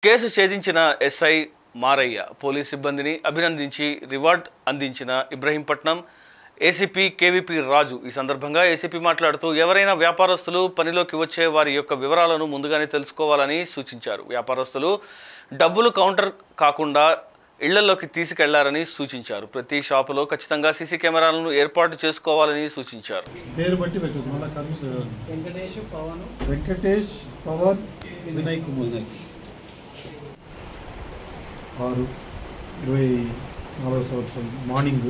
Case ఛేదించిన SI Maraiah police సిబ్బందిని అభినందించి reward అందించిన ఇబ్రహీంపట్నం ఏసీపీ కేవీపీ రాజు ఈ సందర్భంగా ఏసీపీ మాట్లాడుతూ ఎవరైనా వ్యాపారస్తులు పనిలోకి వచ్చే వారి యొక్క వివరాలను ముందుగానే తెలుసుకోవాలని సూచించారు. వ్యాపారస్తులు డబ్బులు కౌంటర్ కాకుండా ఇళ్లలోకి తీసుకెళ్లారని సూచించారు. ప్రతి షాపులో ఖచ్చితంగా సీసీ కెమెరాలను ఏర్పాటు చేసుకోవాలని సూచించారు. వెంకటేష్ పవన్ వినయ్ కుమార్ 6/24 సంవత్సరం మార్నింగ్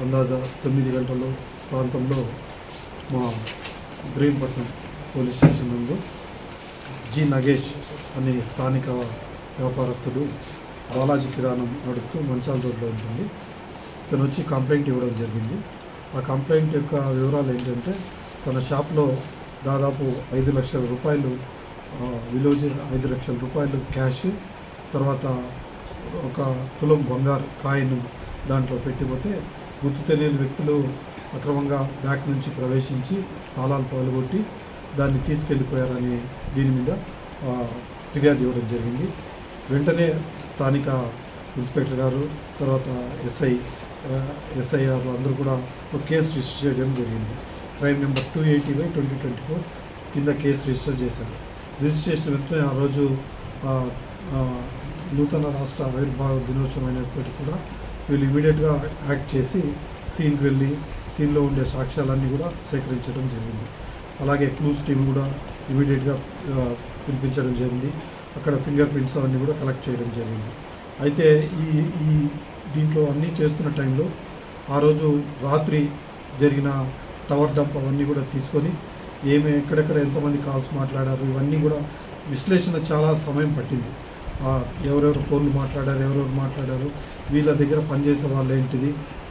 అందాజా 9 గంటల ప్రాంతంలో మా ఇబ్రహీంపట్నం పోలీస్ స్టేషన్ నందు జి నగేష్ అనే స్థానిక వ్యాపారస్తుడు బాలాజీ కిరాణం నడుపుతూ మంచాల రోడ్లో ఉంటుంది. తను వచ్చి కంప్లైంట్ ఇవ్వడం జరిగింది. ఆ కంప్లైంట్ యొక్క వివరాలు ఏంటంటే తన షాప్లో దాదాపు 5 లక్షల రూపాయలు విలువ 5 లక్షల రూపాయలు క్యాష్, తర్వాత ఒక తులం బంగారు కాయిన్ దాంట్లో పెట్టిపోతే గుర్తు తెలియని వ్యక్తులు అక్రమంగా బ్యాక్ నుంచి ప్రవేశించి తాళాలు పగలగొట్టి దాన్ని తీసుకెళ్ళిపోయారని దీని మీద ఫిర్యాదు ఇవ్వడం జరిగింది. వెంటనే స్థానిక ఇన్స్పెక్టర్ గారు, తర్వాత ఎస్ఐఆర్ అందరూ కూడా ఒక కేసు రిజిస్టర్ చేయడం జరిగింది. క్రైమ్ నెంబర్ 280/2024 కింద కేసు రిజిస్టర్ చేశారు. రిజిస్ట్రేషన్ వెంటనే ఆ రోజు నూతన రాష్ట్ర ఆవిర్భావ దినోత్సవం అయినప్పటికీ కూడా వీళ్ళు ఇమీడియట్గా యాక్ట్ చేసి సీన్కి వెళ్ళి సీన్లో ఉండే సాక్ష్యాలన్నీ కూడా సేకరించడం జరిగింది. అలాగే క్లూస్ టీమ్ కూడా ఇమీడియట్గా పిలిపించడం జరిగింది. అక్కడ ఫింగర్ ప్రింట్స్ అవన్నీ కూడా కలెక్ట్ చేయడం జరిగింది. అయితే ఈ దీంట్లో అన్నీ చేస్తున్న టైంలో ఆ రోజు రాత్రి జరిగిన టవర్ డంప్ అవన్నీ కూడా తీసుకొని ఎక్కడెక్కడ ఎంతమంది కాల్స్ మాట్లాడారు ఇవన్నీ కూడా విశ్లేషణ చాలా సమయం పట్టింది. ఎవరెవరు ఫోన్లు మాట్లాడారు, ఎవరెవరు మాట్లాడారు, వీళ్ళ దగ్గర పనిచేసే వాళ్ళు ఏంటిది,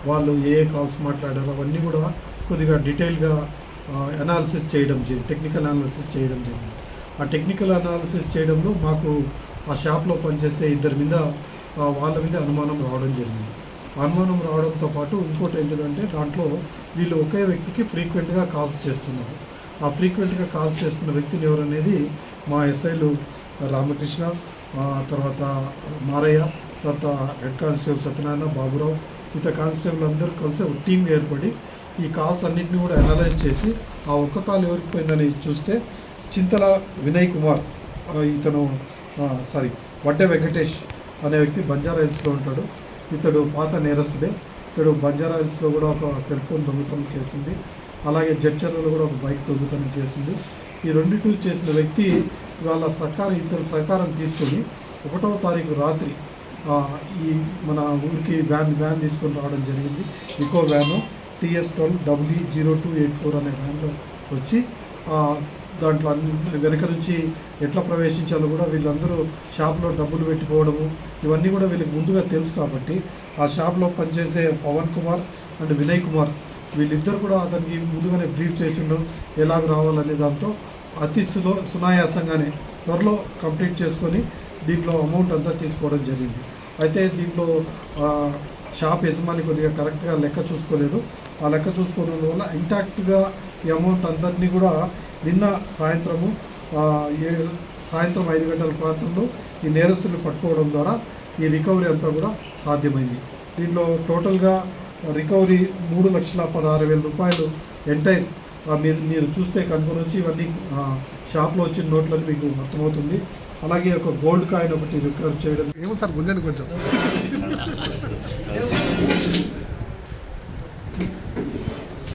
వాళ్ళు ఏ కాల్స్ మాట్లాడారు అవన్నీ కూడా కొద్దిగా డీటెయిల్గా అనాలిసిస్ చేయడం జరిగింది, టెక్నికల్ అనాలిసిస్ చేయడం జరిగింది. ఆ టెక్నికల్ అనాలిసిస్ చేయడంలో మాకు ఆ షాప్లో పనిచేసే ఇద్దరి మీద వాళ్ళ మీద అనుమానం రావడం జరిగింది. అనుమానం రావడంతో పాటు ఇంకోటి ఏంటిదంటే దాంట్లో వీళ్ళు ఒకే వ్యక్తికి ఫ్రీక్వెంట్గా కాల్స్ చేస్తున్నారు. ఆ ఫ్రీక్వెంట్గా కాల్స్ చేస్తున్న వ్యక్తిని ఎవరనేది మా ఎస్ఐలు రామకృష్ణ, తర్వాత మారయ్య, తర్వాత హెడ్ కానిస్టేబుల్ సత్యనారాయణ, బాబురావు, మిగతా కానిస్టేబుల్ అందరూ కలిసి ఒక టీం ఏర్పడి ఈ కాల్స్ అన్నింటినీ కూడా అనలైజ్ చేసి ఆ ఒక్క కాల్ ఎవరికి పోయిందని చూస్తే చింతల వినయ్ కుమార్, ఇతను వడ్డే వెంకటేష్ అనే వ్యక్తి బంజారా హిల్స్లో ఉంటాడు. ఇతడు పాత నేరస్తుడే. ఇతడు బంజారా హిల్స్లో కూడా ఒక సెల్ ఫోన్ దొంగతనం కేసు ఉంది. అలాగే జడ్చర్లలో కూడా ఒక బైక్ దొంగతనం కేసు ఉంది. ఈ రెండిటూ చేసిన వ్యక్తి వాళ్ళ ఇతర సహకారం తీసుకొని 1వ తారీఖు రాత్రి ఈ మన ఊరికి వ్యాన్ తీసుకొని రావడం జరిగింది. ఇకో వ్యాను TS12WE0284 అనే వ్యాన్లో వచ్చి దాంట్లో వెనక నుంచి ఎట్లా ప్రవేశించాలో కూడా వీళ్ళందరూ షాప్లో డబ్బులు పెట్టిపోవడము ఇవన్నీ కూడా వీళ్ళకి ముందుగా తెలుసు. కాబట్టి ఆ షాప్లో పనిచేసే పవన్ కుమార్ అండ్ వినయ్ కుమార్ వీళ్ళిద్దరు కూడా అతనికి ముందుగానే బ్రీఫ్ చేసిండ్రు ఎలాగ రావాలనే దాంతో అతి సునాయాసంగానే త్వరలో కంప్లీట్ చేసుకొని దీంట్లో అమౌంట్ అంతా తీసుకోవడం జరిగింది. అయితే దీంట్లో షాప్ యజమాని కొద్దిగా కరెక్ట్గా లెక్క చూసుకోలేదు. ఆ లెక్క చూసుకోవడం వల్ల ఇంటాక్ట్గా ఈ అమౌంట్ అందరినీ కూడా నిన్న సాయంత్రం 5 గంటల ప్రాంతంలో ఈ నేరస్తులు పట్టుకోవడం ద్వారా ఈ రికవరీ అంతా కూడా సాధ్యమైంది. దీంట్లో టోటల్గా రికవరీ 3,16,000 రూపాయలు ఎంటైర్ మీరు చూస్తే కనుక నుంచి ఇవన్నీ షాప్లో వచ్చిన నోట్లని మీకు అర్థమవుతుంది. అలాగే ఒక గోల్డ్ కాయిన్ ఒకటి రికవర్ చేయడం. ఏమో సార్ గుంజండి కొంచెం